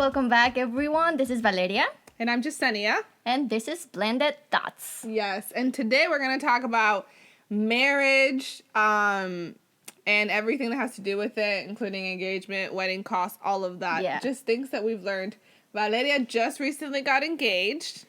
welcome back, everyone. This is Valeria. And I'm Justenia. And this is Blended Thoughts. Yes, and today we're going to talk about marriage and everything that has to do with it, including engagement, wedding costs, all of that. Yeah. Just things that we've learned. Valeria just recently got engaged.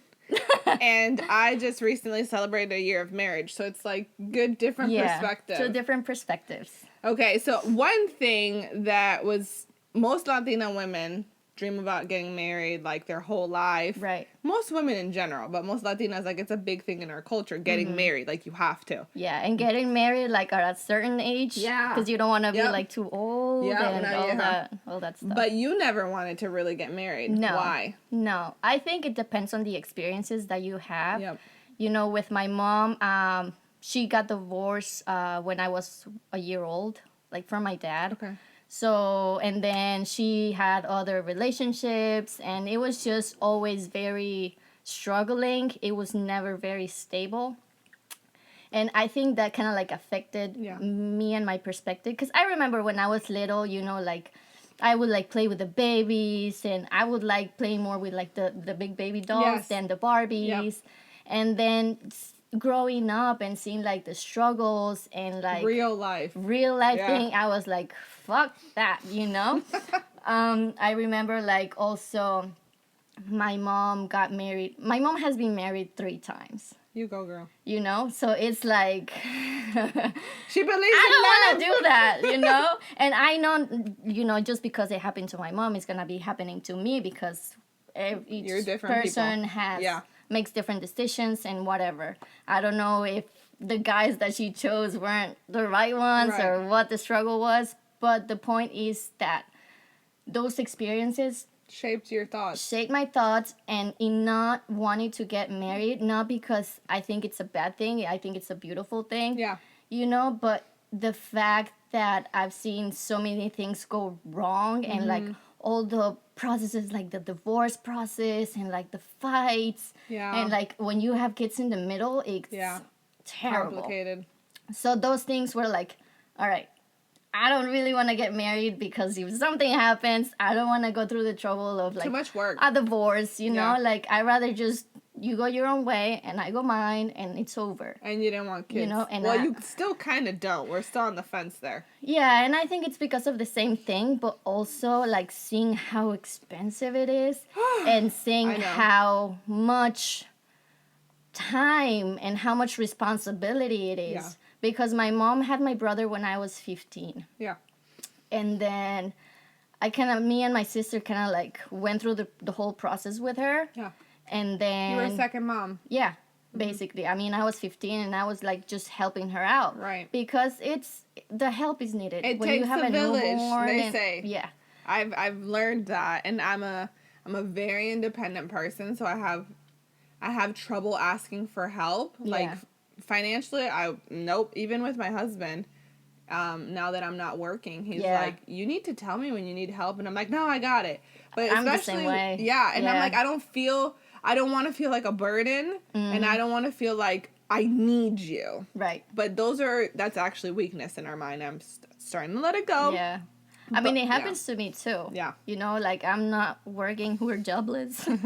And I just recently celebrated a year of marriage. So it's like good, different perspectives. Two different perspectives. Okay, so one thing that was most Latina women dream about getting married like their whole life. Right. Most women in general, but most Latinas, like it's a big thing in our culture, getting married, like you have to. Yeah, and getting married like at a certain age. Yeah. Because you don't want to be like too old and all that stuff. But you never wanted to really get married. No. Why? No. I think it depends on the experiences that you have. Yep. You know, with my mom, she got divorced when I was a year old, like from my dad. Okay. So, and then she had other relationships, and it was just always very struggling. It was never very stable. And I think that kind of like affected me and my perspective. Because I remember when I was little, you know, like I would like play with the babies, and I would like play more with like the big baby dolls than the Barbies. Yep. And then growing up and seeing like the struggles and like real life thing, I was like, fuck that, you know. I remember like also my mom got married. My mom has been married 3 times. You go, girl. You know, so it's like she believes I don't want to do that, you know. And I know, you know, just because it happened to my mom, it's gonna be happening to me because each person makes different decisions and whatever. I don't know if the guys that she chose weren't the right ones or what the struggle was, but the point is that those experiences shaped your thoughts. Shaped my thoughts, and in not wanting to get married, not because I think it's a bad thing, I think it's a beautiful thing. Yeah. You know, but the fact that I've seen so many things go wrong and like all the processes, like the divorce process and like the fights. Yeah. And like when you have kids in the middle, it's terrible. Complicated. So those things were like, all right, I don't really want to get married because if something happens, I don't want to go through the trouble of like too much work. A divorce, you know? Like I'd rather just you go your own way and I go mine and it's over. And you didn't want kids. You know, and you still kind of don't. We're still on the fence there. Yeah, and I think it's because of the same thing, but also like seeing how expensive it is and seeing how much time and how much responsibility it is. Yeah. Because my mom had my brother when I was 15. Yeah. And then me and my sister kind of like went through the whole process with her. Yeah. And then... You were a second mom. Yeah, basically. I mean, I was 15 and I was like just helping her out. Right. Because the help is needed. It takes a village, they say. Yeah. I've learned that, and I'm a very independent person, so I have trouble asking for help. Yeah. Like financially, even with my husband, now that I'm not working, he's like, you need to tell me when you need help, and I'm like, no, I got it. But I'm the same way. Yeah, and I'm like, I don't want to feel like a burden, and I don't want to feel like I need you. Right. But that's actually weakness in our mind. I'm starting to let it go. Yeah. I mean, it happens to me too. Yeah. You know, like I'm not working, we're jobless. So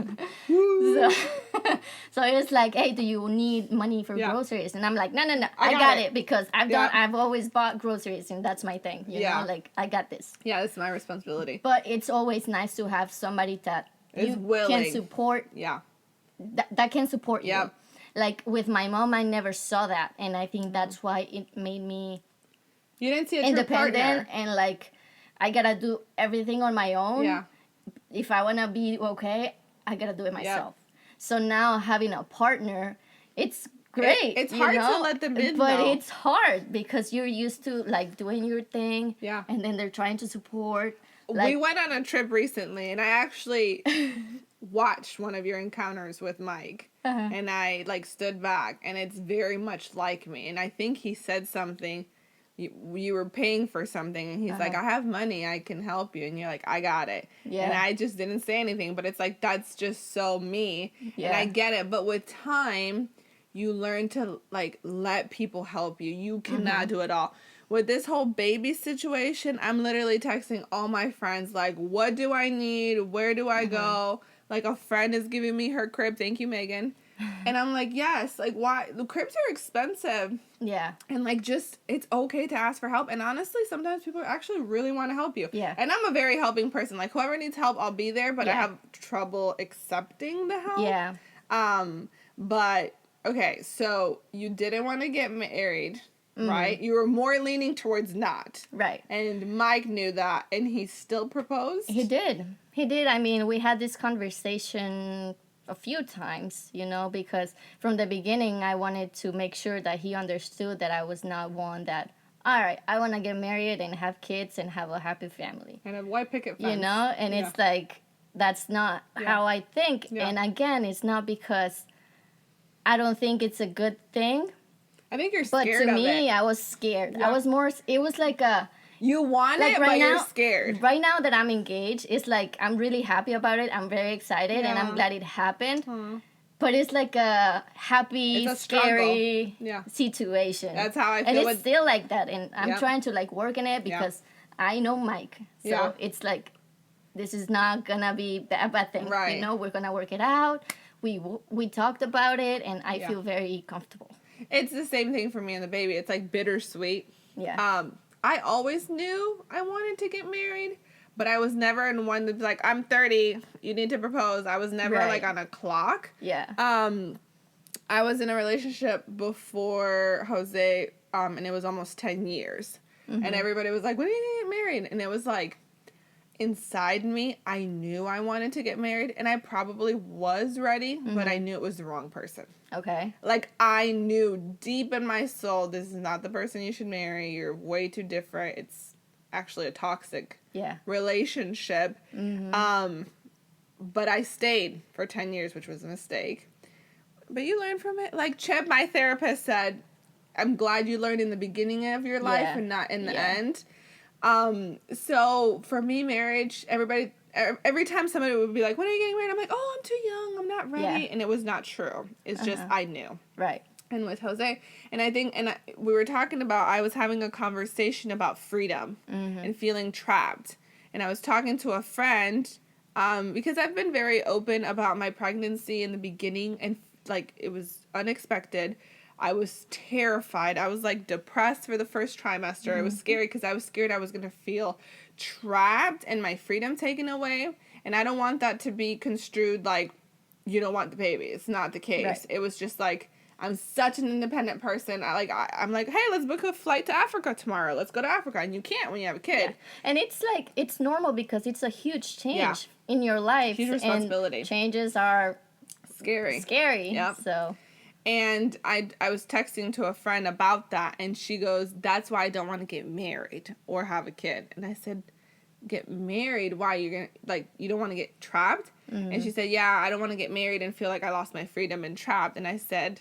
it's like, hey, do you need money for groceries? And I'm like, no, I got it because I've always bought groceries and that's my thing. You know, like I got this. Yeah, it's my responsibility. But it's always nice to have somebody that you can support. Yeah. That can support you. Like with my mom, I never saw that. And I think that's why it made me you didn't see independent and like, I gotta do everything on my own. Yeah. If I wanna be okay, I gotta do it myself. So now having a partner, it's great. It's hard to let them in, but it's hard because you're used to like doing your thing. Yeah. And then they're trying to support. We went on a trip recently, and I actually watched one of your encounters with Mike, and I like stood back, and it's very much like me. And I think he said something. You were paying for something, and he's like, I have money, I can help you. And you're like, I got it. Yeah. And I just didn't say anything, but it's like, that's just so me. Yeah. And I get it. But with time, you learn to, like, let people help you. You cannot do it all. with this whole baby situation, I'm literally texting all my friends, like, what do I need? Where do I go? Like, a friend is giving me her crib. Thank you, Megan. And I'm like, yes, like, why? The cribs are expensive. Yeah. And, like, just, it's okay to ask for help. And honestly, sometimes people actually really want to help you. Yeah. And I'm a very helping person. Like, whoever needs help, I'll be there. But I have trouble accepting the help. Yeah. But, okay, so you didn't want to get married, right? You were more leaning towards not. Right. And Mike knew that, and he still proposed? He did. He did. I mean, we had this conversation a few times, you know, because from the beginning, I wanted to make sure that he understood that I was not one that, all right, I want to get married and have kids and have a happy family. And a white picket fence. You know? And it's like, that's not how I think. Yeah. And again, it's not because I don't think it's a good thing. I think you're But scared to of me, it. I was scared. Yeah. I was more, it was like a... You want Like it, right but now, you're scared. Right now that I'm engaged, it's like I'm really happy about it. I'm very excited, and I'm glad it happened. But it's like a happy, It's a scary struggle. situation. That's how I feel. And it's still like that, and I'm Yep. trying to like work in it because I know Mike. So it's like, this is not gonna be a bad thing. Right. You know, we're gonna work it out. We talked about it, and I feel very comfortable. It's the same thing for me and the baby. It's like bittersweet. Yeah. I always knew I wanted to get married, but I was never in one that's like, I'm 30, you need to propose. I was never Right. like on a clock. Yeah. I was in a relationship before Jose, and it was almost 10 years. And everybody was like, when are you gonna get married? And it was like, inside me, I knew I wanted to get married, and I probably was ready, but I knew it was the wrong person. Okay. Like, I knew deep in my soul, this is not the person you should marry. You're way too different. It's actually a toxic relationship. But I stayed for 10 years, which was a mistake. But you learn from it. Like Chip, my therapist, said, I'm glad you learned in the beginning of your life and not in the end. So for me, marriage, every time somebody would be like, when are you getting married? I'm like, oh, I'm too young. I'm not ready. Yeah. And it was not true. It's just, I knew. Right. And with Jose, and I think, we were talking about, I was having a conversation about freedom and feeling trapped. And I was talking to a friend, because I've been very open about my pregnancy in the beginning, and like, it was unexpected. I was terrified. I was like depressed for the first trimester. It was scary because I was scared I was going to feel trapped and my freedom taken away. And I don't want that to be construed like, you don't want the baby. It's not the case. Right. It was just like, I'm such an independent person. I'm like, hey, let's book a flight to Africa tomorrow. Let's go to Africa. And you can't when you have a kid. Yeah. And it's like, it's normal because it's a huge change in your life. Huge responsibility. And changes are Scary. Yep. So. And I was texting to a friend about that, and she goes, that's why I don't want to get married or have a kid. And I said, get married? Why? You're going to, like, you don't want to get trapped? And she said, yeah, I don't want to get married and feel like I lost my freedom and trapped. And I said,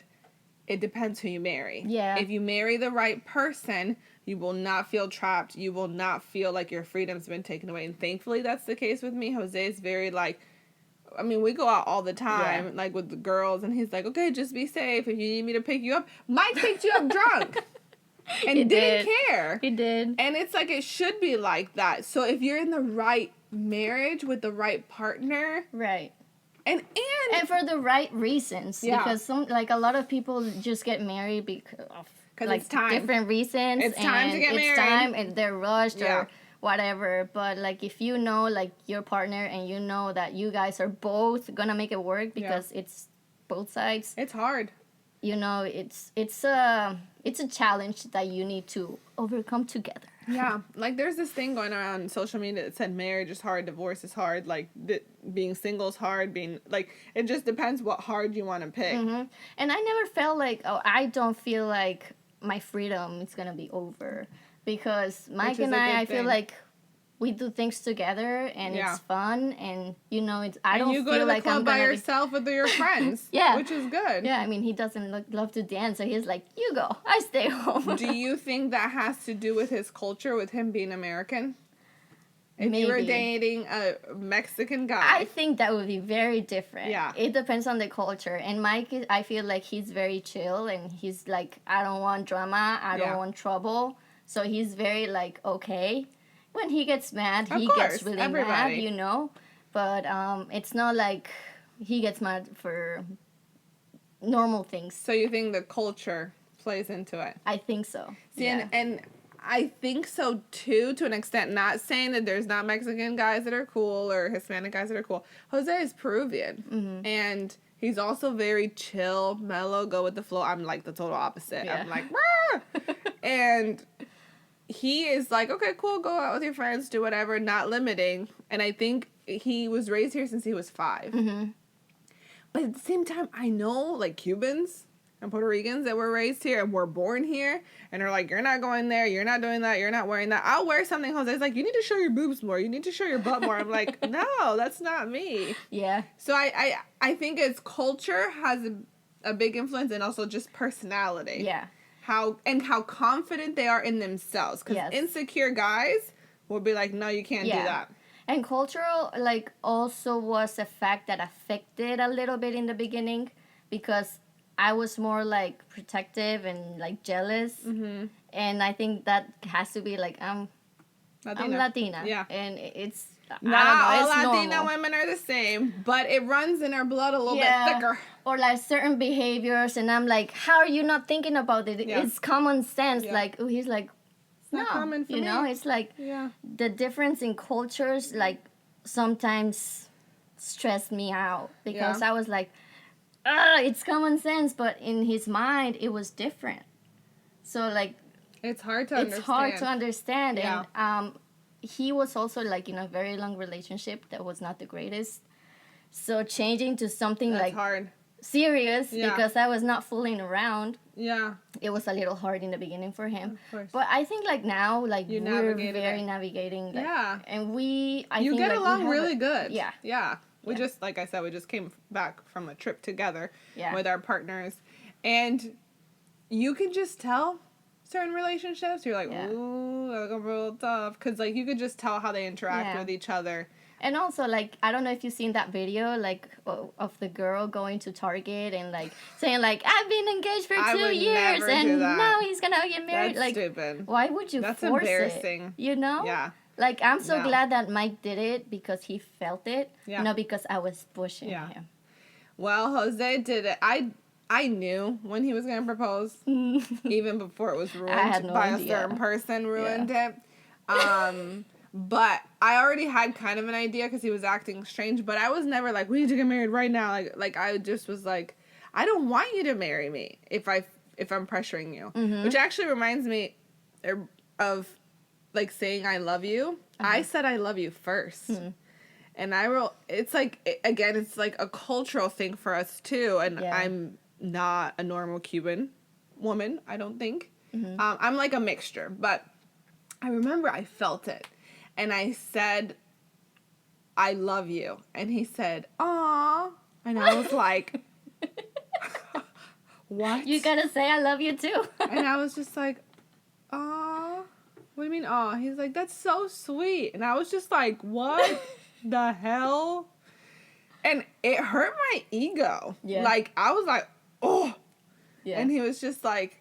it depends who you marry. Yeah. If you marry the right person, you will not feel trapped. You will not feel like your freedom's been taken away. And thankfully, that's the case with me. Jose is very, like, I mean, we go out all the time, like, with the girls, and he's like, okay, just be safe. If you need me to pick you up. Mike picked you up drunk. And He didn't did. care. He did. And it's like, it should be like that. So if you're in the right marriage with the right partner. Right. And for the right reasons. Yeah. Because a lot of people just get married because of like it's time. different reasons. It's time to get married. It's time and they're rushed Yeah. or whatever. But like, if you know like your partner and you know that you guys are both gonna make it work because it's both sides. It's hard. You know, it's a challenge that you need to overcome together. Yeah, like there's this thing going around social media that said marriage is hard, divorce is hard, like being single is hard, being like, it just depends what hard you want to pick. And I never felt like, I don't feel like my freedom is gonna be over, because Mike and I feel like we do things together and it's fun, and you know, I don't feel like I'm gonna you go to the club by yourself with your friends. Yeah. Which is good. Yeah, I mean, he doesn't love to dance, so he's like, you go, I stay home. Do you think that has to do with his culture, with him being American? If you were Maybe. dating a Mexican guy. I think that would be very different. Yeah. It depends on the culture. And Mike, I feel like he's very chill, and he's like, I don't want drama, I don't want trouble. So he's very like okay. When he gets mad, Of he course, gets really mad, everybody. you know. But it's not like he gets mad for normal things. So you think the culture plays into it? I think so. See, Yeah. and I think so too, to an extent. Not saying that there's not Mexican guys that are cool or Hispanic guys that are cool. Jose is Peruvian, and he's also very chill, mellow, go with the flow. I'm like the total opposite. Yeah. I'm like, Wah! And he is like, okay, cool, go out with your friends, do whatever, not limiting. And I think he was raised here since he was 5. But at the same time, I know like Cubans and Puerto Ricans that were raised here and were born here and are like, you're not going there, you're not doing that, you're not wearing that. I'll wear something. Jose's like, you need to show your boobs more, you need to show your butt more. I'm like, no, that's not me. Yeah. So I think it's culture has a big influence, and also just personality. Yeah. How confident they are in themselves. Because Yes. insecure guys will be like, no, you can't do that. And cultural, like, also was a fact that affected a little bit in the beginning, because I was more, like, protective and, like, jealous. And I think that has to be, like, I'm Latina. Yeah. And it's, Not I all don't know, it's Latina normal. women are the same, but it runs in our blood a little bit thicker. Or, like, certain behaviors, and I'm like, how are you not thinking about it? Yeah. It's common sense. Yeah. Like, he's like, not common for you me. know, it's like Yeah. the difference in cultures, like, sometimes stressed me out, because Yeah. I was like, it's common sense, but in his mind it was different. So like It's hard to it's understand. hard to understand. Yeah. And he was also like in a very long relationship that was not the greatest. So changing to something That's like hard. serious, Yeah. because I was not fooling around, Yeah. it was a little hard in the beginning for him. Of course. But I think like now, like You we're navigated very it. navigating. Like, Yeah. and you You get along really good. Yeah. Yeah. We Yeah. just, like I said, we just came back from a trip together Yeah. with our partners. And you can just tell certain relationships. You're like, Yeah. ooh, that's gonna be real tough. Because, like, you could just tell how they interact Yeah. with each other. And also, like, I don't know if you've seen that video, like, of the girl going to Target and, like, saying, like, I've been engaged for I 2 would years never do and that. now he's gonna get married. That's Like, stupid. why would you That's force embarrassing. it? You know? Yeah. Like, I'm so No. glad that Mike did it because he felt it, Yeah. not because I was pushing Yeah. him. Well, Jose did it. I knew when he was going to propose, even before it was ruined had no by idea. a certain person ruined it. But I already had kind of an idea because he was acting strange. But I was never like, we need to get married right now. Like I just was like, I don't want you to marry me if I'm pressuring you. Which actually reminds me of like saying I love you. I said I love you first. And I wrote, it's like, again, it's like a cultural thing for us too. And Yeah. I'm not a normal Cuban woman, I don't think. I'm like a mixture. But I remember I felt it. And I said, I love you. And he said, aw. And I was like, what? You gotta say I love you too. And I was just like, aw. What do you mean, aw? He's like, that's so sweet. And I was just like, what the hell? And it hurt my ego. Yeah. Like, I was like, oh. Yeah. And he was just like,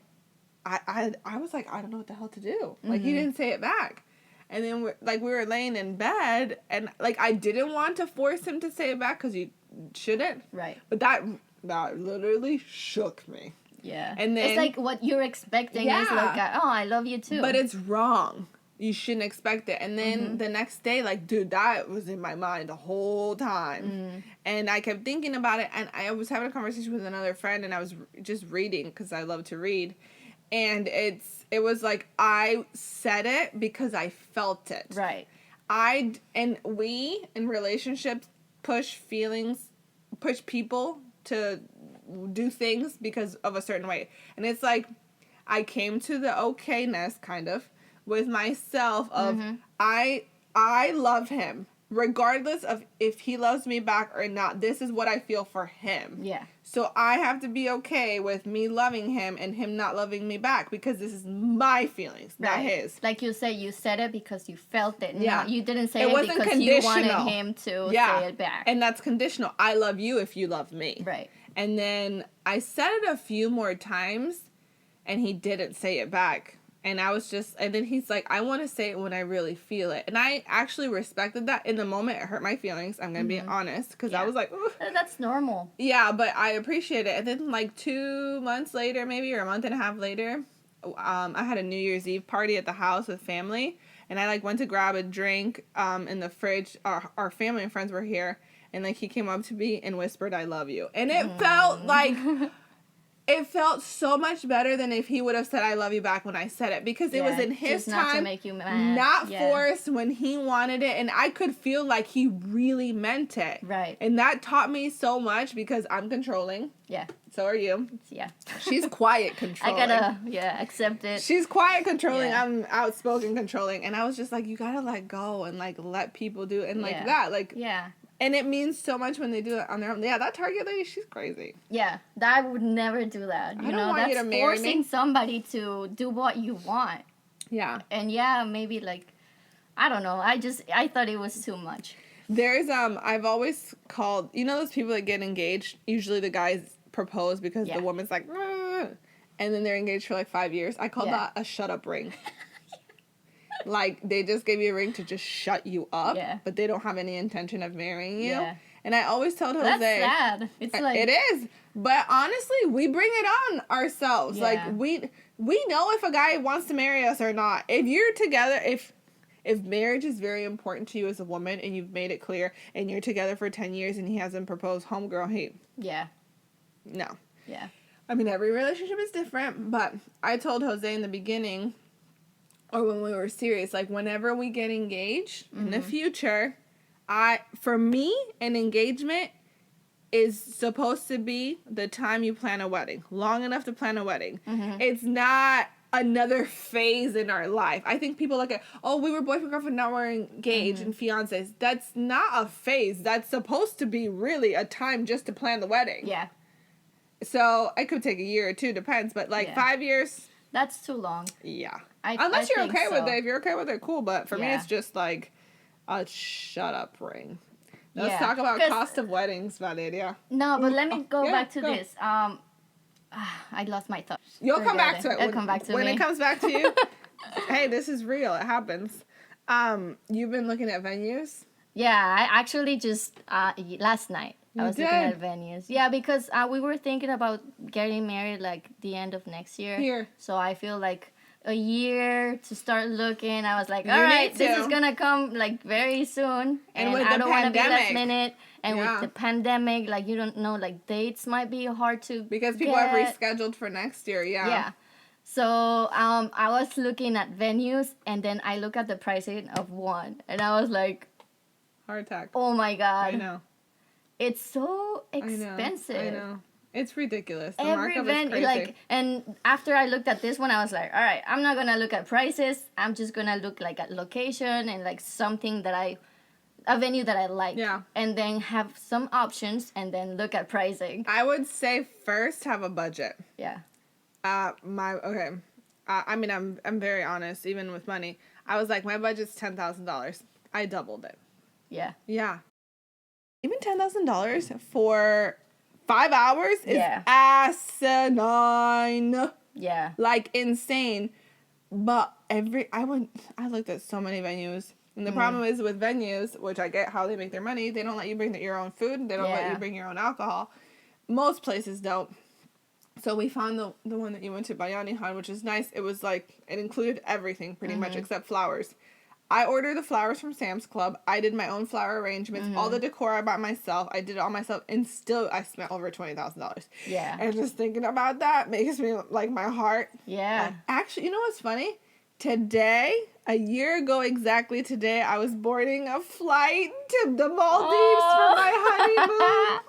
I was like, I don't know what the hell to do. Like, he didn't say it back. And then, we were laying in bed, and, like, I didn't want to force him to say it back, because you shouldn't. Right. But that literally shook me. Yeah. And then- it's like what you're expecting is like, oh, I love you too. But it's wrong. You shouldn't expect it. And then the next day, like, dude, that was in my mind the whole time. And I kept thinking about it. And I was having a conversation with another friend, and I was just reading because I love to read. And it was like, I said it because I felt it. Right. We, in relationships, push people to do things because of a certain way. And it's like, I came to the okayness, kind of, with myself of, I love him. Regardless of if he loves me back or not, this is what I feel for him. Yeah. So I have to be okay with me loving him and him not loving me back, because this is my feelings, not his. Like you said it because you felt it. Yeah. No, you didn't say It it wasn't because you wanted conditional. him to say it back. And that's conditional. I love you if you love me. Right. And then I said it a few more times, and he didn't say it back. And I was just, and then he's like, I want to say it when I really feel it. And I actually respected that. In the moment, it hurt my feelings. I'm going to be honest. Because I was like, ooh. That's normal. Yeah, but I appreciate it. And then like 2 months later, maybe, or a month and a half later, I had a New Year's Eve party at the house with family. And I like went to grab a drink in the fridge. Our family and friends were here. And like he came up to me and whispered, I love you. And it felt like... It felt so much better than if he would have said I love you back when I said it, because it was in his time, not to make you mad. Not forced when he wanted it, and I could feel like he really meant it. Right. And that taught me so much because I'm controlling. Yeah. So are you. Yeah. She's quiet controlling. I gotta, accept it. She's quiet controlling. Yeah. I'm outspoken controlling. And I was just like, you gotta let go and like let people do it and like that. Like, yeah. And it means so much when they do it on their own. Yeah, that Target lady, she's crazy. Yeah, that would never do that. I don't want you to marry me. Forcing somebody to do what you want. Yeah. And maybe like, I don't know. I thought it was too much. There's I've always called, you know those people that get engaged? Usually the guys propose because the woman's like, and then they're engaged for like 5 years. I call that a shut up ring. Like, they just gave you a ring to just shut you up, but they don't have any intention of marrying you. Yeah. And I always told Jose... That's sad. It's like... It is. But honestly, we bring it on ourselves. Yeah. Like, we know if a guy wants to marry us or not. If you're together, if marriage is very important to you as a woman and you've made it clear and you're together for 10 years and he hasn't proposed, homegirl, hey. Yeah. No. Yeah. I mean, every relationship is different, but I told Jose in the beginning... or when we were serious, like whenever we get engaged in the future, for me, an engagement is supposed to be the time you plan a wedding. Long enough to plan a wedding. Mm-hmm. It's not another phase in our life. I think people look at, oh, we were boyfriend, girlfriend, now we're engaged and fiancés. That's not a phase. That's supposed to be really a time just to plan the wedding. Yeah. So it could take a year or two, depends. But like 5 years. That's too long. Yeah. Unless you're okay with it. If you're okay with it, cool. But for me, it's just like a shut up ring. Let's talk about cost of weddings, Valeria. No, but let me go back to this. I lost my thoughts. You'll come back to it. It'll come back to me. When it comes back to you, hey, this is real. It happens. You've been looking at venues? Yeah, I actually just, last night, I was looking at venues. Yeah, because we were thinking about getting married like the end of next year. Here. So I feel like a year to start looking. I was like, all right, this is going to come like very soon. And I don't want to be last minute. And with the pandemic, like you don't know, like dates might be hard to because people have rescheduled for next year, Yeah. So I was looking at venues and then I look at the pricing of one. And I was like... heart attack. Oh my God. I know. It's so expensive. I know. It's ridiculous. The Every markup is crazy. Like, and after I looked at this one, I was like, all right, I'm not gonna look at prices. I'm just gonna look like at location and like something that a venue that I like. Yeah. And then have some options and then look at pricing. I would say first have a budget. Yeah. I mean, I'm very honest, even with money. I was like, my budget's $10,000. I doubled it. Yeah. Yeah. Even $10,000 for 5 hours is asinine. Yeah. Like insane. But I looked at so many venues. And the problem is with venues, which I get how they make their money, they don't let you bring your own food. They don't let you bring your own alcohol. Most places don't. So we found the one that you went to, Bayanihan, which is nice. It was like, it included everything pretty much except flowers. I ordered the flowers from Sam's Club. I did my own flower arrangements. All the decor I bought myself. I did it all myself. And still, I spent over $20,000. Yeah. And just thinking about that makes me, like, my heart. Yeah. Like, actually, you know what's funny? Today, a year ago exactly today, I was boarding a flight to the Maldives for my honeymoon.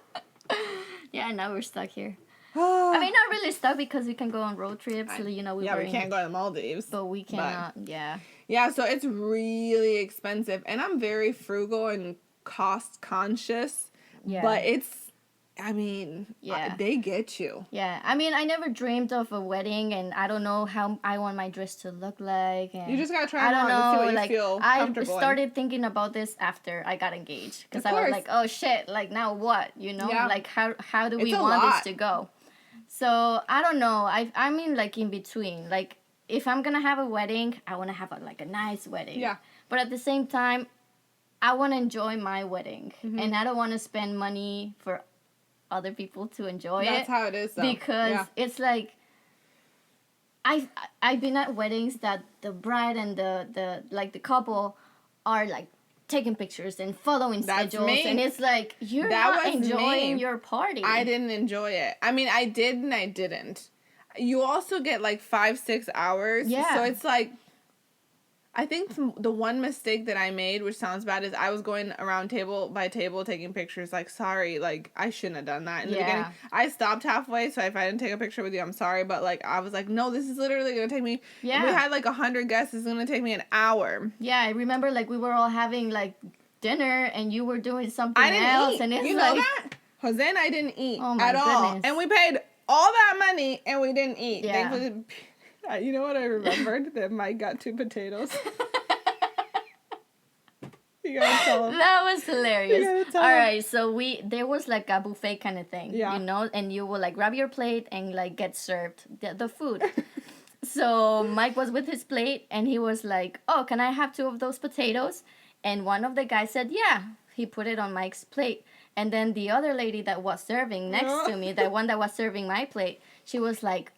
Yeah, now we're stuck here. I mean, not really stuck because we can go on road trips. We can't go to the Maldives. But we cannot, Yeah, so it's really expensive. And I'm very frugal and cost conscious. Yeah. But they get you. Yeah. I mean, I never dreamed of a wedding and I don't know how I want my dress to look like. And you just gotta try it on to see what you feel comfortable I started thinking about this after I got engaged. Because I was like, oh shit, like now what? You know? Yeah. Like how do we want this to go? So, I don't know. I mean, like, in between. Like, if I'm gonna have a wedding, I want to have a nice wedding. Yeah. But at the same time, I want to enjoy my wedding, and I don't want to spend money for other people to enjoy it. That's how it is, though. Because it's like I've been at weddings that the bride and the couple are like taking pictures and following schedules, and it's like you're not enjoying your party. I didn't enjoy it. I mean, I did and I didn't. You also get like 5-6 hours. Yeah. So it's like, I think the one mistake that I made, which sounds bad, is I was going around table by table taking pictures. Like, sorry, like, I shouldn't have done that in the beginning. I stopped halfway, so if I didn't take a picture with you, I'm sorry. But, like, I was like, no, this is literally going to take me... Yeah. We had, like, 100 guests. It's going to take me an hour. Yeah, I remember, like, we were all having, like, dinner, and you were doing something else. Eat. And it's you know that? Jose and I didn't eat at all. And we paid all that money, and we didn't eat. Yeah. Thankfully, you know what I remembered? That Mike got 2 potatoes. You gotta tell him. That was hilarious. You gotta tell all him. right, so there was like a buffet kind of thing, Yeah. you know, and you will like grab your plate and like get served the food. So Mike was with his plate and he was like, "Oh, can I have 2 of those potatoes?" And one of the guys said, "Yeah." He put it on Mike's plate, and then the other lady that was serving next to me, the one that was serving my plate, she was like,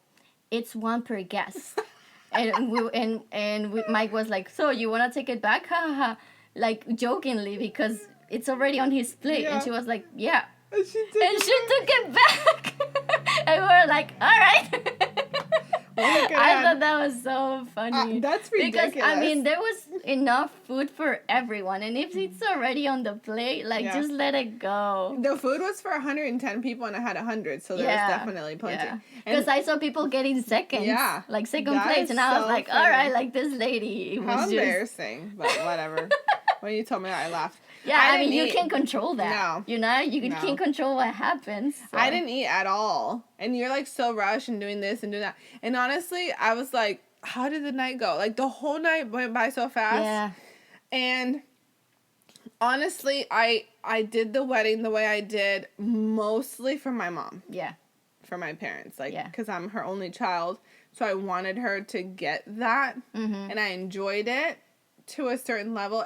"It's 1 per guest." Mike was like, "So you wanna take it back?" Ha ha ha. Like jokingly because it's already on his plate, and she was like, "Yeah," and she took it back, and we were like, "All right." I thought that was so funny. That's ridiculous. Because I mean, there was enough food for everyone, and if it's already on the plate, like just let it go. The food was for 110 people, and I had 100, so there was definitely plenty. Because I saw people getting seconds, like second plates, and I was like, funny. "All right, like this lady." It was How just embarrassing, but whatever. When you told me that, I laughed. Yeah, I mean, you can't control that. No. You know? You can't control what happens. So. I didn't eat at all. And you're, like, so rushed and doing this and doing that. And honestly, I was like, how did the night go? Like, the whole night went by so fast. Yeah. And honestly, I did the wedding the way I did mostly for my mom. Yeah. For my parents. Like, because I'm her only child. So I wanted her to get that. Mm-hmm. And I enjoyed it to a certain level.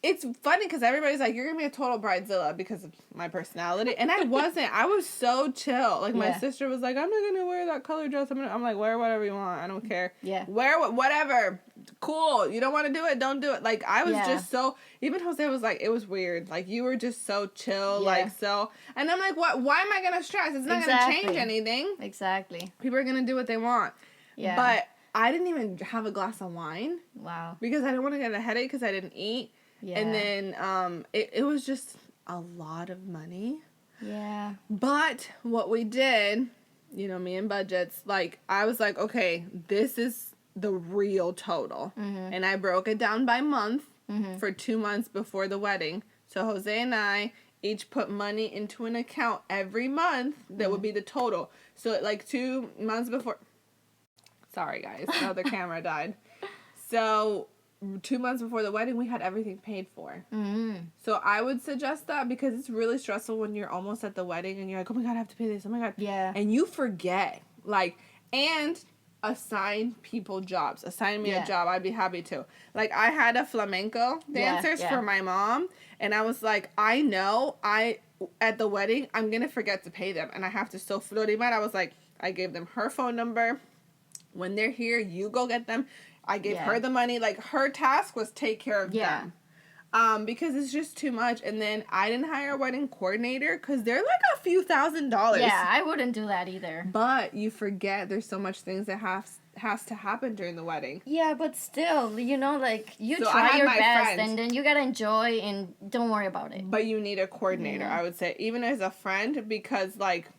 It's funny because everybody's like, you're going to be a total bridezilla because of my personality. And I wasn't. I was so chill. Like, my sister was like, I'm not going to wear that color dress. I'm like, wear whatever you want. I don't care. Yeah. Wear whatever. Cool. You don't want to do it? Don't do it. Like, I was just so... Even Jose was like, it was weird. Like, you were just so chill. Like, so... And I'm like, what? Why am I going to stress? It's not going to change anything. Exactly. People are going to do what they want. Yeah. But I didn't even have a glass of wine. Wow. Because I didn't want to get a headache because I didn't eat. Yeah. And then it was just a lot of money. Yeah. But what we did, you know, me and budgets, like, I was like, okay, this is the real total. Mm-hmm. And I broke it down by month for 2 months before the wedding. So Jose and I each put money into an account every month that would be the total. So, like, 2 months before... Sorry, guys. Another camera died. So... 2 months before the wedding, we had everything paid for. Mm-hmm. So I would suggest that because it's really stressful when you're almost at the wedding and you're like, oh my God, I have to pay this. Oh my God. Yeah. And you forget. Like, and assign people jobs. Assign me a job. I'd be happy to. Like, I had a flamenco dancers for my mom. And I was like, I know at the wedding, I'm going to forget to pay them. And I have to still Florimar. I was like, I gave them her phone number. When they're here, you go get them. I gave her the money. Like, her task was take care of them. Because it's just too much. And then I didn't hire a wedding coordinator because they're like a few $1,000s. Yeah, I wouldn't do that either. But you forget there's so much things that has to happen during the wedding. Yeah, but still, you know, like, you try your best and then you gotta enjoy and don't worry about it. But you need a coordinator, I would say. Even as a friend, because, like,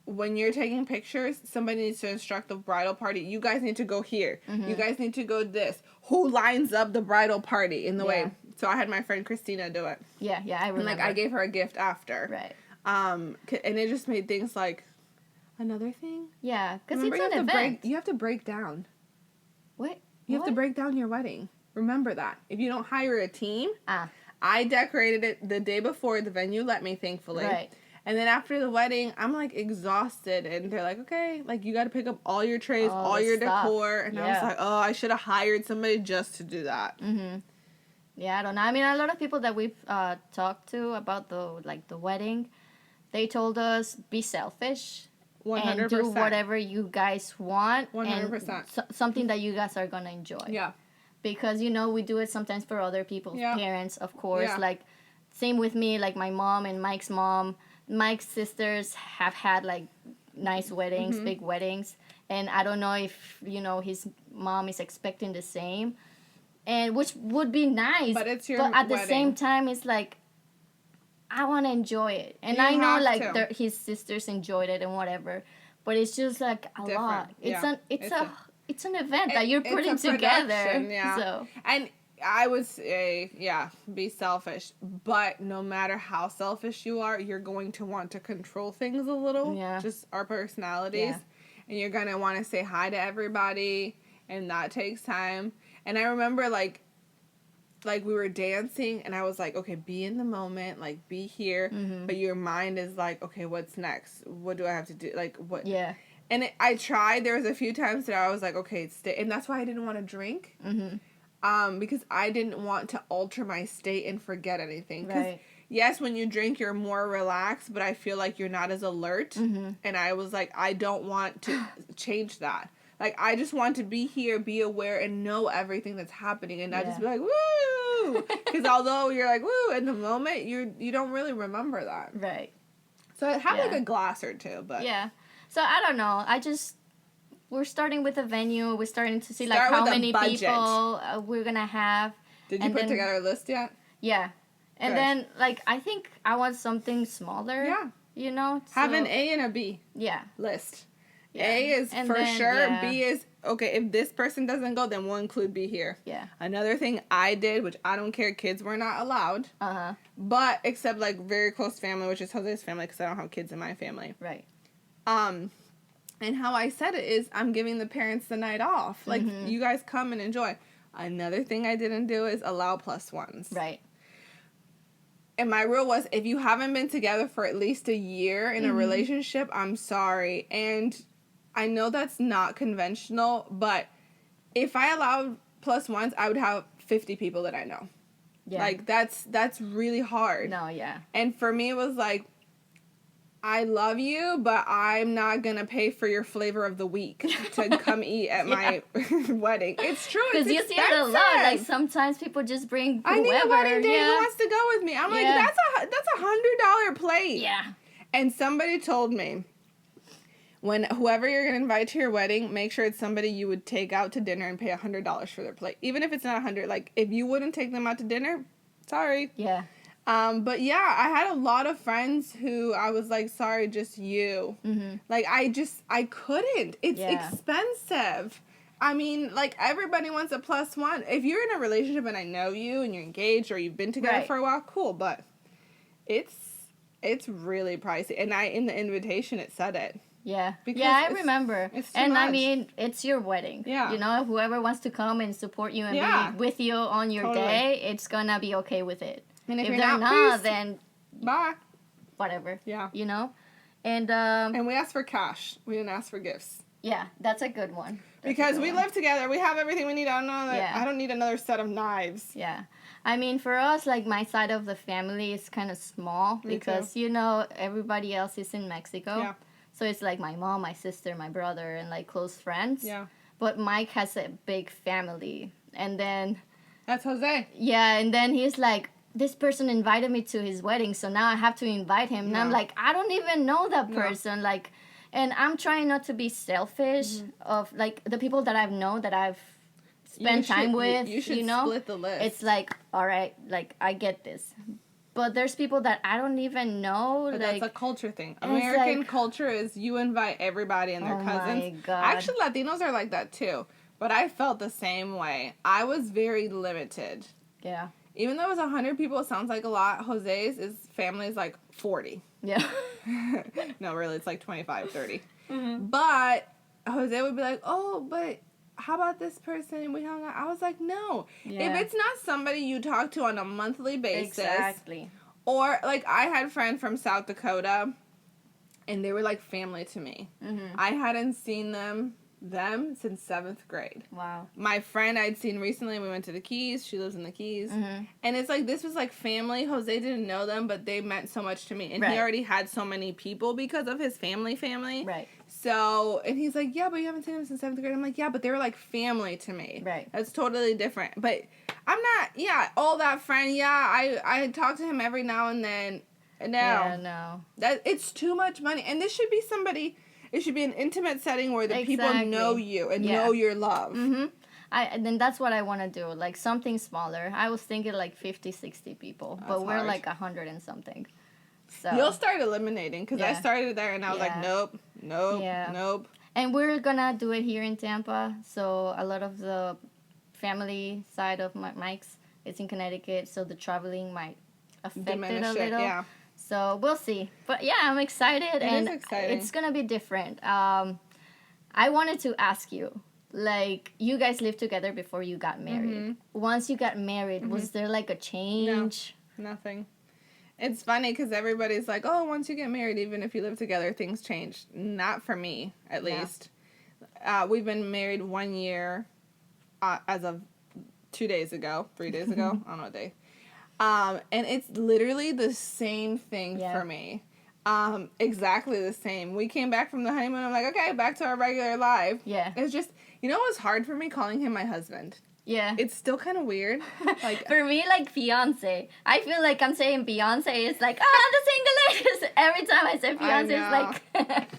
when you're taking pictures, somebody needs to instruct the bridal party. You guys need to go here. Mm-hmm. You guys need to go this. Who lines up the bridal party in the way? So I had my friend Christina do it. Yeah, I remember. And, like, I gave her a gift after. Right. And it just made things like, another thing? Yeah, because it's an event. You have to break down. What? You have to break down your wedding. Remember that. If you don't hire a team, I decorated it the day before the venue let me, thankfully. Right. And then after the wedding, I'm like exhausted, and they're like, okay, like you got to pick up all your trays, all your decor, and I was like, oh, I should have hired somebody just to do that. Yeah, I don't know. I mean, a lot of people that we've talked to about the wedding, they told us be selfish 100%. and do whatever you guys want, 100%. and something that you guys are gonna enjoy. Yeah. Because we do it sometimes for other people's parents, of course. Yeah. Like same with me, like my mom and Mike's mom. Mike's sisters have had like nice weddings, big weddings, and I don't know if his mom is expecting the same. And which would be nice, but it's your but at wedding. the same time, it's like I want to enjoy it, and You I know have like to. his sisters enjoyed it and whatever, but it's just like a Different. lot. It's an event It- that you're it's putting a together. production, yeah. So And I would say, be selfish. But no matter how selfish you are, you're going to want to control things a little. Yeah. Just our personalities. Yeah. And you're going to want to say hi to everybody. And that takes time. And I remember, like we were dancing. And I was like, okay, be in the moment. Like, be here. But your mind is like, okay, what's next? What do I have to do? Like, what? yeah, And I tried. There was a few times that I was like, okay, stay. And that's why I didn't want to drink. Because I didn't want to alter my state and forget anything. right. Yes, when you drink, you're more relaxed, but I feel like you're not as alert. And I was like, I don't want to change that. Like, I just want to be here, be aware, and know everything that's happening, and not just be like, woo! Because although you're like, woo, in the moment, you don't really remember that. Right. So I have like a glass or two, but... Yeah. So I don't know. We're starting with a venue. We're starting to see like Start how with a many budget. people we're gonna have. Did you And put then- together a list yet? Yeah. And Good. then like I think I want something smaller. Yeah. Have so, an A and a B Yeah. list. Yeah. A is And for then, sure. yeah. B is, okay, if this person doesn't go, then we'll include B here. Yeah. Another thing I did, which I don't care, kids were not allowed. Uh-huh. But, except, like, very close family, which is Jose's family, because I don't have kids in my family. Right. And how I said it is, I'm giving the parents the night off. Like, you guys come and enjoy. Another thing I didn't do is allow plus ones. Right. And my rule was, if you haven't been together for at least a year in a relationship, I'm sorry. And I know that's not conventional, but if I allowed plus ones, I would have 50 people that I know. Yeah. Like, that's really hard. No, yeah. And for me, it was like, I love you, but I'm not going to pay for your flavor of the week to come eat at my wedding. It's true. It's Because you see it a lot. Like sometimes people just bring whoever. I need a wedding day. Who wants to go with me? I'm like, that's a $100 plate. Yeah. And somebody told me, when whoever you're going to invite to your wedding, make sure it's somebody you would take out to dinner and pay $100 for their plate. Even if it's not $100. Like, if you wouldn't take them out to dinner, sorry. Yeah. But yeah, I had a lot of friends who I was like, sorry, just you. Like, I couldn't. It's expensive. I mean, like, everybody wants a plus one. If you're in a relationship and I know you and you're engaged or you've been together for a while, cool. But it's really pricey. And in the invitation, it said it. Yeah. Because I remember. it's too And I much. mean, it's your wedding. Yeah. Whoever wants to come and support you and be with you on your day, it's gonna be okay with it. And if If you're they're not, not, please, then bye. whatever. Yeah. And we asked for cash. We didn't ask for gifts. yeah, that's a good one. Because we live together. We have everything we need. I don't need another set of knives. Yeah. I mean, for us, like, my side of the family is kind of small Me because, everybody else is in Mexico. Yeah. So it's like my mom, my sister, my brother, and, like, close friends. Yeah. But Mike has a big family. And then, That's Jose. and then he's like, this person invited me to his wedding, so now I have to invite him. And I'm No. like, I don't even know that No. person. Like, and I'm trying not to be selfish of, like, the people that I've known that I've spent time with, You should split the list. It's like, all right, like, I get this. But there's people that I don't even know. But like, that's a culture thing. and it's American like- culture is you invite everybody and their Oh cousins. my God. Actually, Latinos are like that too. But I felt the same way. I was very limited. yeah. Even though it was 100 people, it sounds like a lot. Jose's family is like 40. Yeah. No, really, it's like 25, 30. Mm-hmm. But Jose would be like, oh, but how about this person? We hung out. I was like, no. Yeah. If it's not somebody you talk to on a monthly basis, Exactly. Or, like, I had friends from South Dakota, and they were like family to me. I hadn't seen them since 7th grade. Wow. My friend I'd seen recently, we went to the Keys. She lives in the Keys. And it's like, this was like family. Jose didn't know them, but they meant so much to me. And he already had so many people because of his family. Right. So, and he's like, yeah, but you haven't seen them since 7th grade. I'm like, yeah, but they were like family to me. Right. That's totally different. But I'm not, all that friend, I talk to him every now and then. No. Yeah, no. That, it's too much money. And this should be somebody... It should be an intimate setting where the people know you and know your love. And then that's what I want to do, like something smaller. I was thinking like 50, 60 people, but we're like 100 and something. So you'll start eliminating, because I started there and I was like, nope. And we're gonna do it here in Tampa, so a lot of the family side of Mike's is in Connecticut, so the traveling might affect it a little. Yeah. So we'll see. But yeah, I'm excited. It is exciting. It's going to be different. I wanted to ask you, like, you guys lived together before you got married. Once you got married, was there like a change? No, nothing. It's funny because everybody's like, oh, once you get married, even if you live together, things change. Not for me, at least. We've been married 1 year as of 3 days ago. I don't know what day. And it's literally the same thing for me. Exactly the same. We came back from the honeymoon. I'm like, okay, back to our regular life. Yeah. It's just, you know what was hard for me? Calling him my husband. Yeah. It's still kind of weird. Like for me, like fiance. I feel like I'm saying Beyonce. It's like, the single ladies. Every time I say fiance, it's like...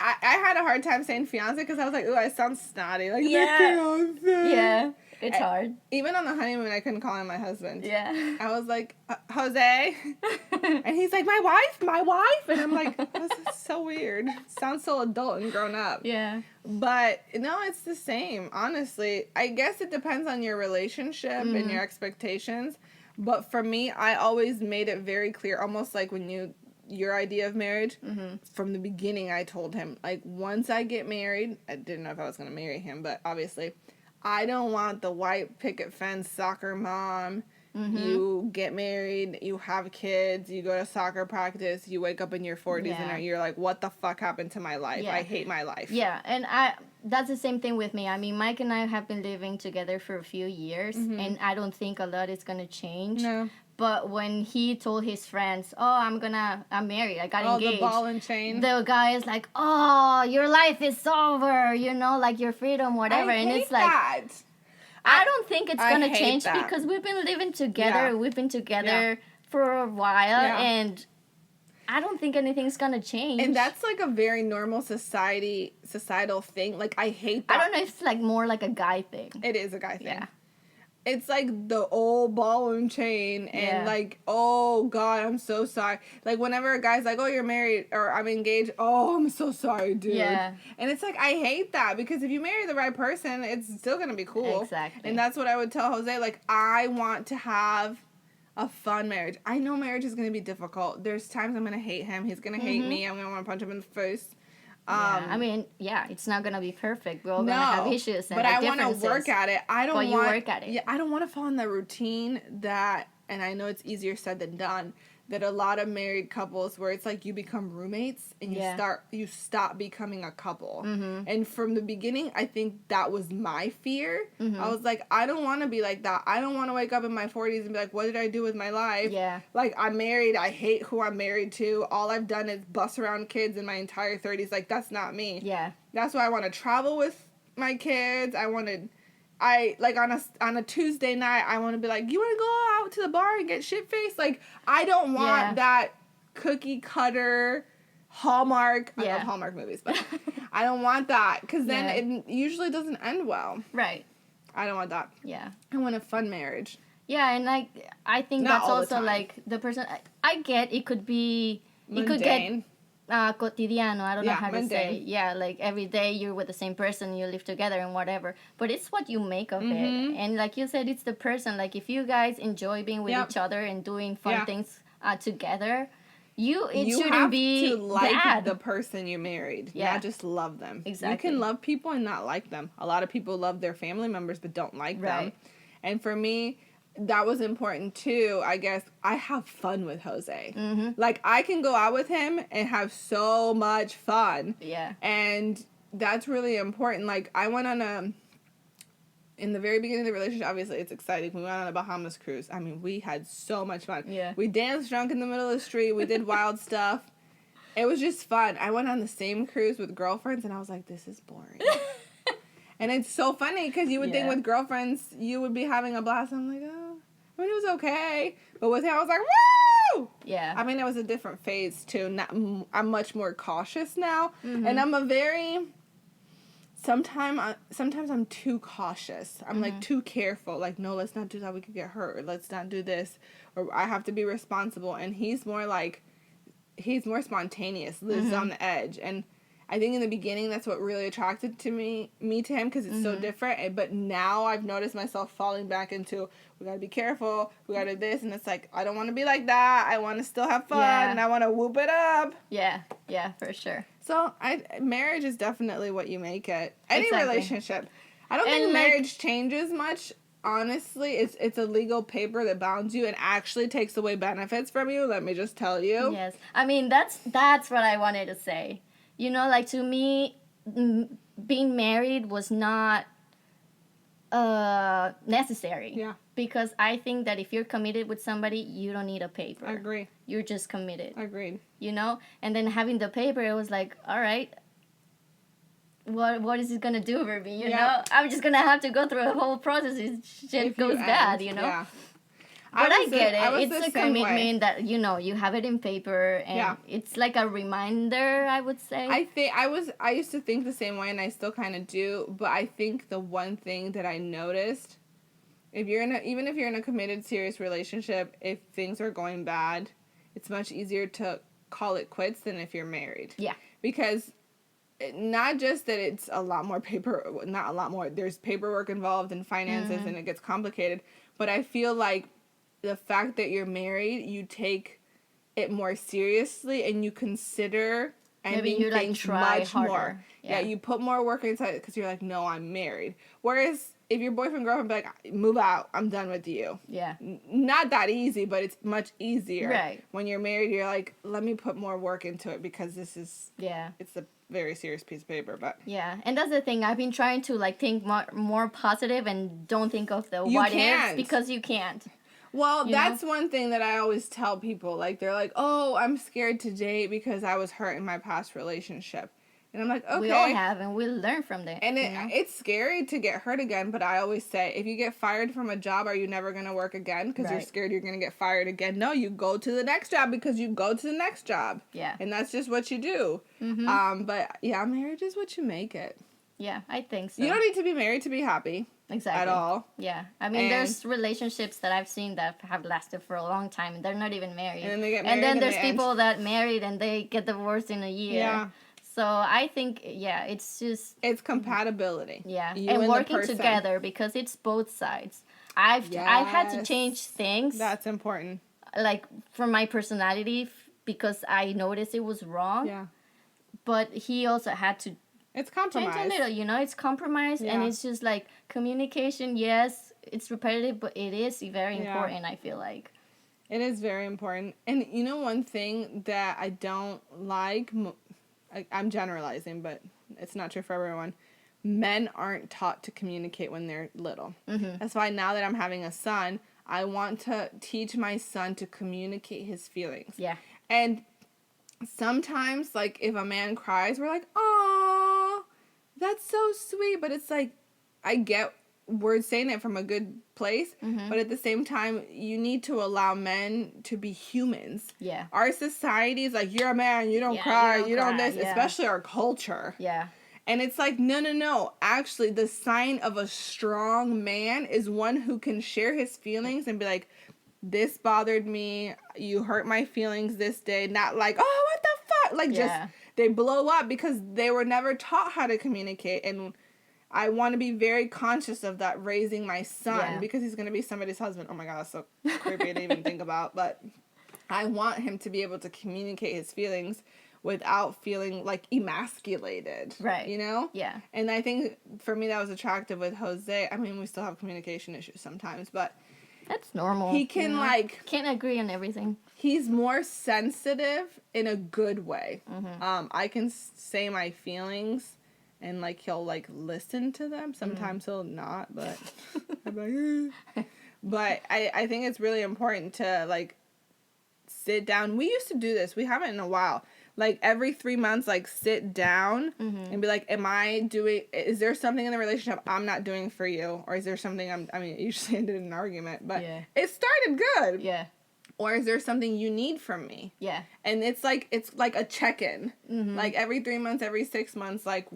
I had a hard time saying fiance because I was like, ooh, I sound snotty. Like, fiance. Yeah. It's hard. Even on the honeymoon, I couldn't call him my husband. Yeah. I was like, Jose? And he's like, my wife? And I'm like, this is so weird. Sounds so adult and grown up. Yeah. But, no, it's the same, honestly. I guess it depends on your relationship and your expectations. But for me, I always made it very clear, almost like when your idea of marriage, from the beginning I told him, like, once I get married, I didn't know if I was going to marry him, but obviously... I don't want the white picket fence soccer mom. You get married, you have kids, you go to soccer practice, you wake up in your 40s and you're like, what the fuck happened to my life? I hate my life. Yeah, and that's the same thing with me. I mean, Mike and I have been living together for a few years, and I don't think a lot is going to change. No. But when he told his friends, I'm married, I got engaged. The ball and chain. The guy is like, your life is over, like your freedom, whatever. And it's like, that. I don't think it's going to change because we've been living together. Yeah. We've been together for a while, and I don't think anything's going to change. And that's like a very normal societal thing. Like, I hate that. I don't know if it's like more like a guy thing. It is a guy thing. Yeah. It's like the old ball and chain and like, oh God, I'm so sorry. Like whenever a guy's like, oh, you're married or I'm engaged. Oh, I'm so sorry, dude. Yeah. And it's like, I hate that because if you marry the right person, it's still going to be cool. Exactly. And that's what I would tell Jose. Like, I want to have a fun marriage. I know marriage is going to be difficult. There's times I'm going to hate him. He's going to hate me. I'm going to want to punch him in the face. I mean, it's not gonna be perfect. We're all gonna have issues and but I want to work at it. I don't want. You work at it. Yeah, I don't want to fall in the routine that, and I know it's easier said than done. That a lot of married couples where it's like you become roommates and you stop becoming a couple. And from the beginning, I think that was my fear. I was like, I don't want to be like that. I don't want to wake up in my 40s and be like, what did I do with my life? Yeah. Like, I'm married. I hate who I'm married to. All I've done is bust around kids in my entire 30s. Like, that's not me. Yeah. That's why I want to travel with my kids. On a Tuesday night, I want to be like, you want to go out to the bar and get shit-faced? Like, I don't want that cookie cutter Hallmark. I love Hallmark movies, but I don't want that because then it usually doesn't end well. Right. I don't want that. Yeah. I want a fun marriage. Yeah, and I think Not that's also the like the person. I get it could be. Mundane. It could get. Cotidiano, I don't know how mundane. to say. Yeah, like every day you're with the same person, you live together and whatever. But it's what you make of it. And like you said, it's the person. Like if you guys enjoy being with each other and doing fun things together, you shouldn't have be to like bad. the person you married, not just love them. Exactly. You can love people and not like them. A lot of people love their family members but don't like them. And for me, that was important too. I guess I have fun with Jose. Mm-hmm. Like, I can go out with him and have so much fun. Yeah. And that's really important. Like, I went on in the very beginning of the relationship, obviously it's exciting. We went on a Bahamas cruise. I mean, we had so much fun. Yeah. We danced drunk in the middle of the street. We did wild stuff. It was just fun. I went on the same cruise with girlfriends, and I was like, this is boring. And it's so funny, because you would think with girlfriends, you would be having a blast. I'm like, oh. I mean, it was okay. But with him, I was like, woo! Yeah. I mean, it was a different phase, too. I'm much more cautious now. Mm-hmm. And I'm a very... Sometimes I'm too cautious. I'm like too careful. Like, no, let's not do that. We could get hurt. Or let's not do this. Or I have to be responsible. And he's more spontaneous, lives on the edge. And I think in the beginning that's what really attracted me to him, because it's so different. But now I've noticed myself falling back into, we gotta be careful. We gotta this, and it's like, I don't want to be like that. I want to still have fun, and I want to whoop it up. Yeah, for sure. So, marriage is definitely what you make it. Any relationship. I don't think like, marriage changes much. Honestly, it's a legal paper that bounds you and actually takes away benefits from you. Let me just tell you. Yes. I mean, that's what I wanted to say. You know, like, to me, being married was not necessary. Yeah. Because I think that if you're committed with somebody, you don't need a paper. I agree. You're just committed. Agreed. You know? And then having the paper, it was like, all right, what is it gonna do for me? You know? I'm just gonna have to go through a whole process if shit goes bad, you know? Yeah. But I get it. It's a commitment that, you know, you have it in paper, and it's like a reminder, I would say. I used to think the same way, and I still kind of do, but I think the one thing that I noticed, even if you're in a committed, serious relationship, if things are going bad, it's much easier to call it quits than if you're married. Yeah. Because not just that it's a lot more not a lot more, there's paperwork involved and finances, and it gets complicated, but I feel like the fact that you're married, you take it more seriously, and you consider ending things much harder. More. Yeah, you put more work into it because you're like, no, I'm married. Whereas if your boyfriend, girlfriend be like, move out, I'm done with you. Yeah. Not that easy, but it's much easier. Right. When you're married, you're like, let me put more work into it, because this is... Yeah. It's a very serious piece of paper, but... Yeah, and that's the thing. I've been trying to, like, think more positive and don't think of the what ifs, because you can't. Well, that's one thing that I always tell people. Like, they're like, oh, I'm scared to date because I was hurt in my past relationship. And I'm like, okay. We all have, and we'll learn from that. And it's scary to get hurt again, but I always say, if you get fired from a job, are you never going to work again because you're scared you're going to get fired again? No, you go to the next job because you go to the next job. Yeah. And that's just what you do. Mm-hmm. But, yeah, marriage is what you make it. Yeah, I think so. You don't need to be married to be happy. Exactly. At all. Yeah. I mean, there's relationships that I've seen that have lasted for a long time, and they're not even married. And then they get married. And then there's people that married and they get divorced in a year. Yeah. So I think, it's just... It's compatibility. Yeah. And working together, because it's both sides. I've had to change things. That's important. Like, for my personality, because I noticed it was wrong. Yeah. But he also had to... It's compromise. Change a little, you know, it's compromise, and it's just like communication. Yes, it's repetitive, but it is very important, I feel like. It is very important. And you know, one thing that I don't like, I'm generalizing, but it's not true for everyone. Men aren't taught to communicate when they're little. Mm-hmm. That's why now that I'm having a son, I want to teach my son to communicate his feelings. Yeah. And sometimes, like, if a man cries, we're like, "Aw, that's so sweet." But it's like, I get we're saying it from a good place, but at the same time, you need to allow men to be humans. Yeah. Our society is like, you're a man, you don't cry, you don't this, especially our culture. Yeah. And it's like, no. Actually, the sign of a strong man is one who can share his feelings and be like, this bothered me, you hurt my feelings this day. Not like, oh, what the fuck? Like, just, they blow up because they were never taught how to communicate. And I want to be very conscious of that raising my son because he's going to be somebody's husband. Oh my God, that's so creepy to even think about. But I want him to be able to communicate his feelings without feeling like emasculated. Right. You know? Yeah. And I think for me that was attractive with Jose. I mean, we still have communication issues sometimes, but That's normal. He can, like... Can't agree on everything. He's more sensitive in a good way. Mm-hmm. I can say my feelings, and, like, he'll, like, listen to them. Sometimes he'll not, but... I'm like, but I think it's really important to, like, sit down. We used to do this. We haven't in a while. Like, every 3 months, like, sit down and be like, is there something in the relationship I'm not doing for you? Or is there something it usually ended in an argument, but it started good. Yeah. Or is there something you need from me? Yeah. And it's like a check-in. Mm-hmm. Like, every 3 months, every 6 months, like,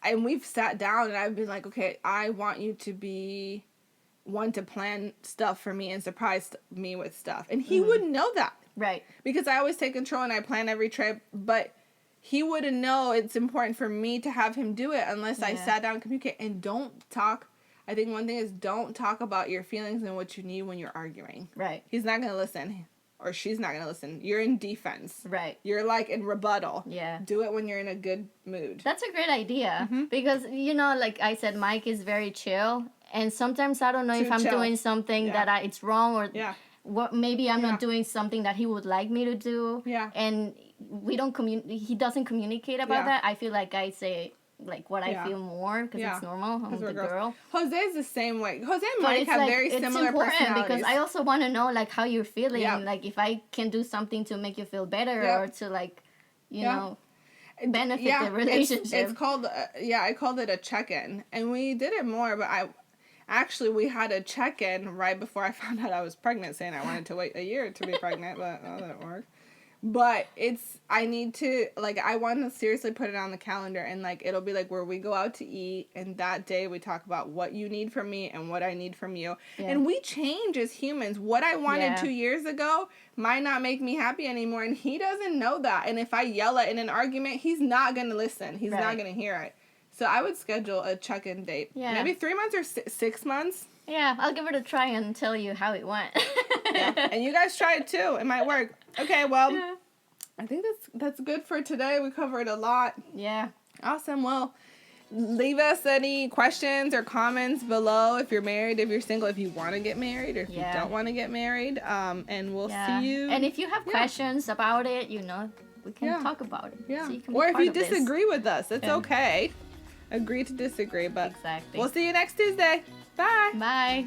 and we've sat down and I've been like, okay, I want you to be one to plan stuff for me and surprise me with stuff. And he wouldn't know that. Right. Because I always take control and I plan every trip, but he wouldn't know it's important for me to have him do it unless I sat down and communicate. And don't talk. I think one thing is don't talk about your feelings and what you need when you're arguing. Right. He's not going to listen. Or she's not going to listen. You're in defense. Right. You're like in rebuttal. Yeah. Do it when you're in a good mood. That's a great idea. Because, like I said, Mike is very chill. And sometimes I don't know if I'm doing something that it's wrong or... Yeah. What maybe I'm not doing something that he would like me to do. Yeah. And we don't he doesn't communicate about that. I feel like I say like what I feel more because it's normal. I'm the girl. Jose's the same way. Jose and Mike have very similar personalities. Because I also want to know like how you're feeling. Like if I can do something to make you feel better or to like, you know, benefit the relationship. It's called I called it a check-in, and we did it more, but Actually, we had a check-in right before I found out I was pregnant, saying I wanted to wait a year to be pregnant, but that didn't work. But I need to, like, I want to seriously put it on the calendar, and, like, it'll be, like, where we go out to eat, and that day we talk about what you need from me and what I need from you. Yeah. And we change as humans. What I wanted 2 years ago might not make me happy anymore, and he doesn't know that. And if I yell at in an argument, he's not going to listen. He's not going to hear it. So I would schedule a check-in date. Yeah. Maybe 3 months or 6 months. Yeah, I'll give it a try and tell you how it went. And you guys try it too. It might work. Okay, well, I think that's good for today. We covered a lot. Yeah. Awesome. Well, leave us any questions or comments below if you're married, if you're single, if you want to get married, or if you don't want to get married. And we'll see you. And if you have questions about it, we can talk about it. Yeah. So you can or if you disagree with us, it's okay. Agree to disagree, but we'll see you next Tuesday. Bye. Bye.